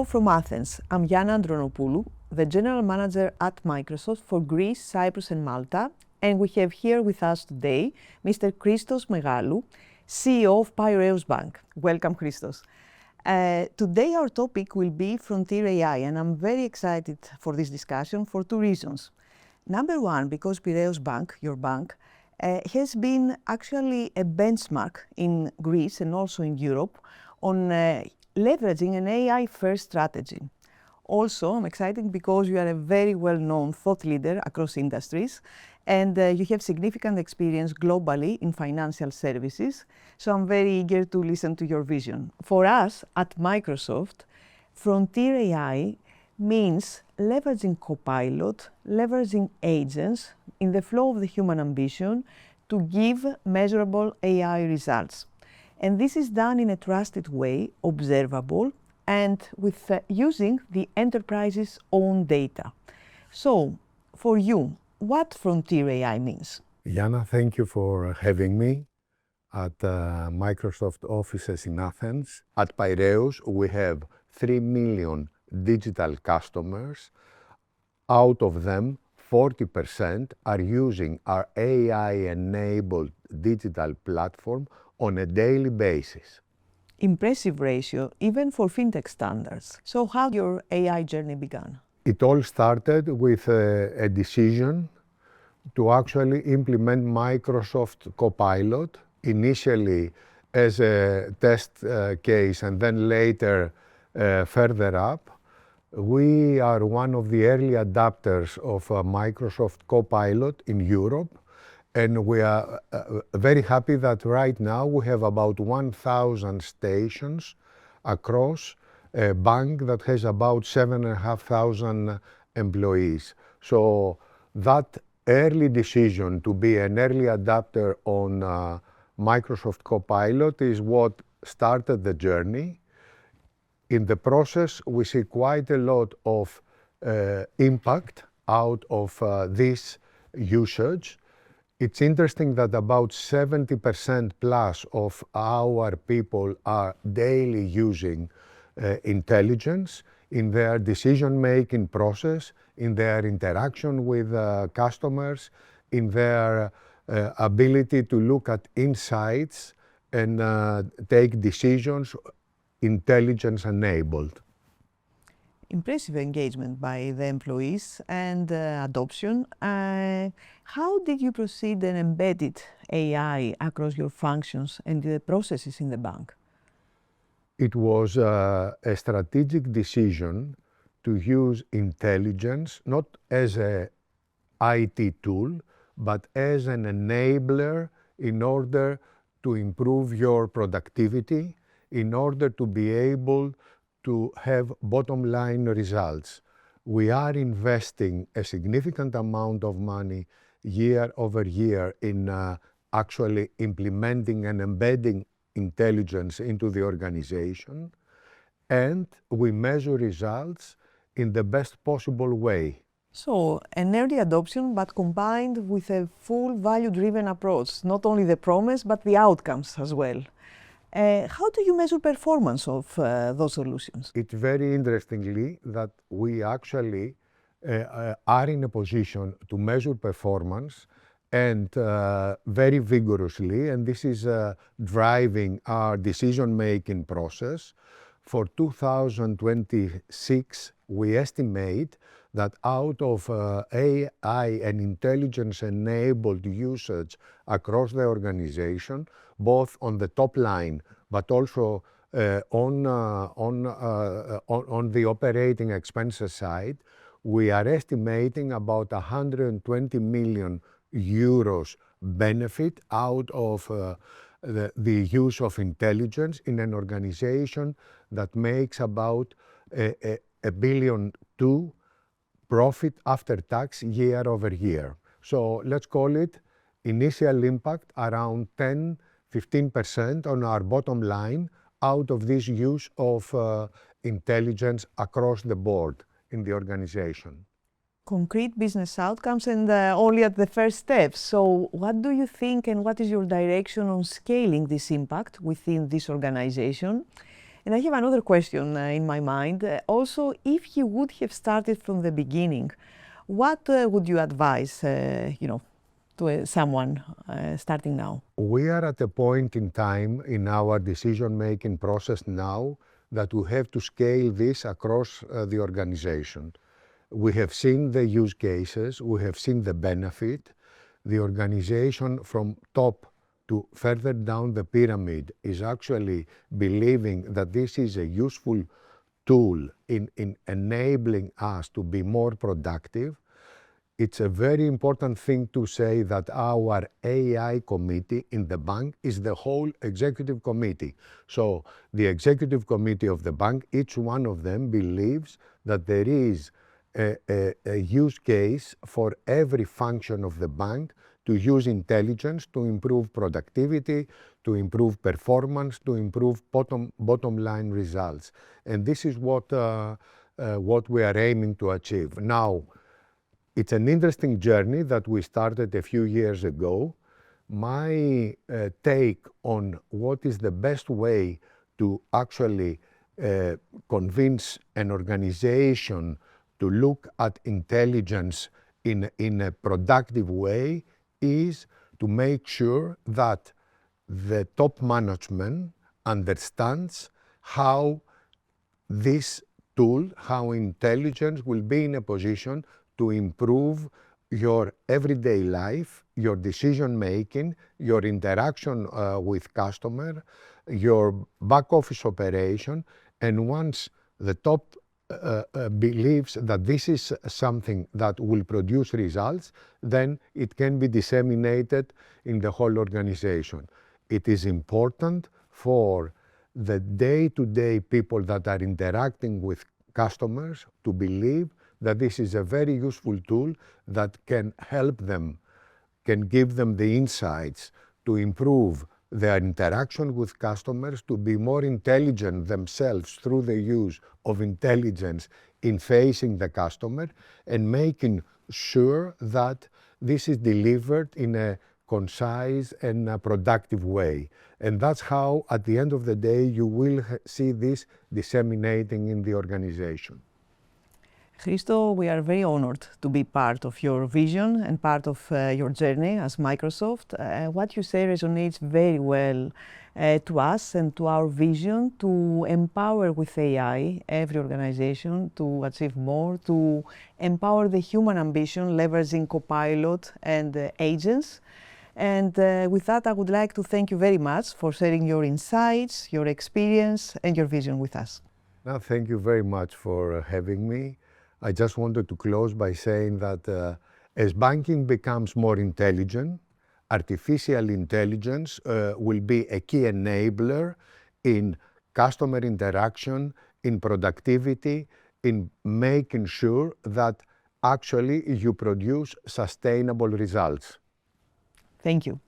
Hello from Athens. I'm Gianna Andronopoulou, the General Manager at Microsoft for Greece, Cyprus and Malta, and we have here with us today Mr. Christos Megalou, CEO of Piraeus Bank. Welcome, Christos. Today our topic will be Frontier AI, and I'm very excited for this discussion for two reasons. Number one, because Piraeus Bank, your bank, has been actually a benchmark in Greece and also in Europe on leveraging an AI-first strategy. Also, I'm excited because you are a very well-known thought leader across industries, and you have significant experience globally in financial services, so I'm very eager to listen to your vision. For us at Microsoft, Frontier AI means leveraging Copilot, leveraging agents in the flow of the human ambition to give measurable AI results. And this is done in a trusted way, observable, and with using the enterprise's own data. So, for you, what Frontier AI means? Gianna, thank you for having me at Microsoft offices in Athens. At Piraeus, we have 3 million digital customers. Out of them, 40% are using our AI-enabled digital platform on a daily basis. Impressive ratio, even for fintech standards. So how your AI journey began? It all started with a decision to actually implement Microsoft Copilot, initially as a test case and then later further up. We are one of the early adopters of Microsoft Copilot in Europe, and we are very happy that right now we have about 1,000 stations across a bank that has about 7,500 employees. So that early decision to be an early adopter on Microsoft Copilot is what started the journey. In the process, we see quite a lot of impact out of this usage. It's interesting that about 70% plus of our people are daily using intelligence in their decision-making process, in their interaction with customers, in their ability to look at insights and take decisions intelligence-enabled. Impressive engagement by the employees and adoption. How did you proceed and embedded AI across your functions and the processes in the bank? It was a strategic decision to use intelligence not as an IT tool, but as an enabler in order to improve your productivity, in order to be able to have bottom line results. We are investing a significant amount of money year over year in actually implementing and embedding intelligence into the organization, and we measure results in the best possible way. So, an early adoption, but combined with a full value-driven approach, not only the promise, but the outcomes as well. How do you measure performance of those solutions? It's very interestingly that we actually are in a position to measure performance and very vigorously, and this is driving our decision-making process. For 2026, we estimate that out of AI and intelligence-enabled usage across the organization, both on the top line, but also on the operating expenses side, we are estimating about 120 million euros benefit out of the use of intelligence in an organization that makes about $1.2 billion profit after tax year over year. So let's call it initial impact around 10-15% on our bottom line out of this use of intelligence across the board in the organization. Concrete business outcomes and only at the first steps. So what do you think and what is your direction on scaling this impact within this organization? And I have another question in my mind. Also, if you would have started from the beginning, what would you advise, to someone starting now? We are at a point in time in our decision-making process now that we have to scale this across the organization. We have seen the use cases, we have seen the benefit. The organization from top to further down the pyramid is actually believing that this is a useful tool in enabling us to be more productive. It's a very important thing to say that our AI committee in the bank is the whole executive committee. So the executive committee of the bank, each one of them believes that there is a use case for every function of the bank to use intelligence to improve productivity, to improve performance, to improve bottom line results. And this is what we are aiming to achieve. Now, it's an interesting journey that we started a few years ago. My take on what is the best way to actually convince an organization to look at intelligence in a productive way is to make sure that the top management understands how this tool, how intelligence will be in a position to improve your everyday life, your decision making, your interaction with customer, your back office operation. And once the top believes that this is something that will produce results, then it can be disseminated in the whole organization. It is important for the day-to-day people that are interacting with customers to believe that this is a very useful tool that can help them, can give them the insights to improve their interaction with customers, to be more intelligent themselves through the use of intelligence in facing the customer and making sure that this is delivered in a concise and a productive way. And that's how, at the end of the day, you will see this disseminating in the organization. Christo, we are very honored to be part of your vision and part of your journey as Microsoft. What you say resonates very well to us and to our vision to empower with AI every organization to achieve more, to empower the human ambition leveraging Copilot and agents. And with that, I would like to thank you very much for sharing your insights, your experience, and your vision with us. Now, thank you very much for having me. I just wanted to close by saying that as banking becomes more intelligent, artificial intelligence will be a key enabler in customer interaction, in productivity, in making sure that actually you produce sustainable results. Thank you.